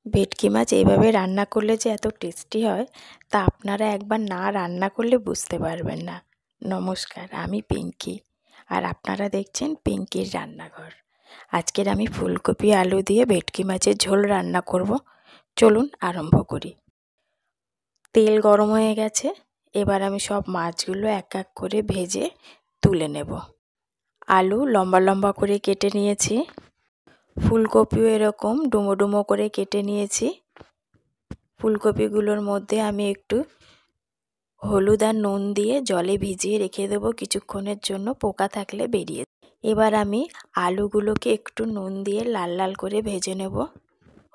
ভেটকি মাছ এইভাবে রান্না করলে যে এত টেস্টি হয় তা আপনারা একবার না রান্না করলে বুঝতে পারবেন না। নমস্কার, আমি পিঙ্কি আর আপনারা দেখছেন পিঙ্কির রান্নাঘর। আজকের আমি ফুলকপি আলু দিয়ে ভেটকি মাছের ঝোল রান্না করব। চলুন আরম্ভ করি। তেল গরম হয়ে গেছে, এবার আমি সব মাছগুলো এক এক করে ভেজে তুলে নেব। আলু লম্বা লম্বা করে কেটে নিয়েছি, ফুলকপিও এরকম ডুমো ডুমো করে কেটে নিয়েছি। ফুলকপিগুলোর মধ্যে আমি একটু হলুদ আর নুন দিয়ে জলে ভিজিয়ে রেখে দেবো কিছুক্ষণের জন্য, পোকা থাকলে বেরিয়ে। এবার আমি আলুগুলোকে একটু নুন দিয়ে লাল লাল করে ভেজে নেব।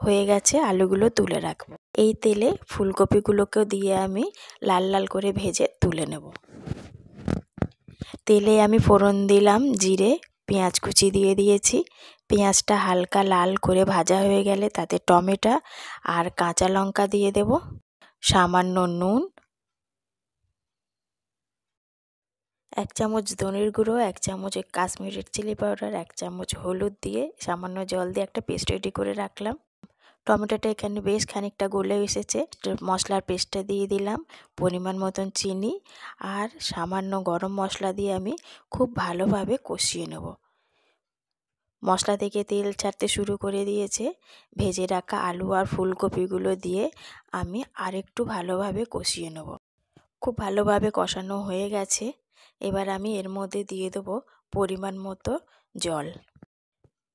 হয়ে গেছে, আলুগুলো তুলে রাখবো। এই তেলে ফুলকপিগুলোকেও দিয়ে আমি লাল লাল করে ভেজে তুলে নেব। তেলে আমি ফোড়ন দিলাম জিরে, পেঁয়াজ কুচি দিয়ে দিয়েছি। পেঁয়াজটা হালকা লাল করে ভাজা হয়ে গেলে তাতে টমেটো আর কাঁচা লঙ্কা দিয়ে দেব, সামান্য নুন, 1 চামচ ধনের গুঁড়ো, 1 চামচ কাশ্মীরি চিলি পাউডার, 1 চামচ হলুদ দিয়ে সামান্য জল দিয়ে একটা পেস্ট রেডি করে রাখলাম। টমেটোটা এখানে বেশ খানিকটা গলে এসেছে, মশলার পেস্টটা দিয়ে দিলাম, পরিমাণ মতন চিনি আর সামান্য গরম মশলা দিয়ে আমি খুব ভালোভাবে কষিয়ে নেব। মশলা থেকে তেল ছাড়তে শুরু করে দিয়েছে। ভেজে রাখা আলু আর ফুলকপিগুলো দিয়ে আমি আরেকটু ভালোভাবে কষিয়ে নেব। খুব ভালোভাবে কষানো হয়ে গেছে, এবার আমি এর মধ্যে দিয়ে দেবো পরিমাণ মতো জল।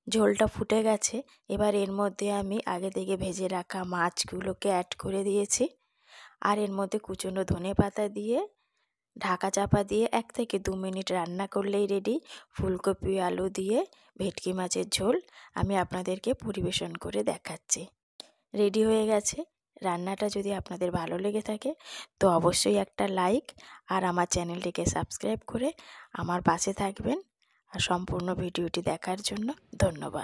ঝোলটা ফুটে গেছে, এবার এর মধ্যে আমি আগে থেকে ভেজে রাখা মাছগুলোকে অ্যাড করে দিয়েছি আর এর মধ্যে কুচনো ধনেপাতা দিয়ে ঢাকা চাপা দিয়ে 1 থেকে 2 মিনিট রান্না করলেই রেডি ফুলকপি আলু দিয়ে ভেটকি মাছের ঝোল। আমি আপনাদেরকে পরিবেশন করে দেখাচ্ছি। রেডি হয়ে গেছে। রান্নাটা যদি আপনাদের ভালো লেগে থাকে তো অবশ্যই একটা লাইক আর আমার চ্যানেলটিকে সাবস্ক্রাইব করে আমার পাশে থাকবেন। আর সম্পূর্ণ ভিডিওটি দেখার জন্য ধন্যবাদ।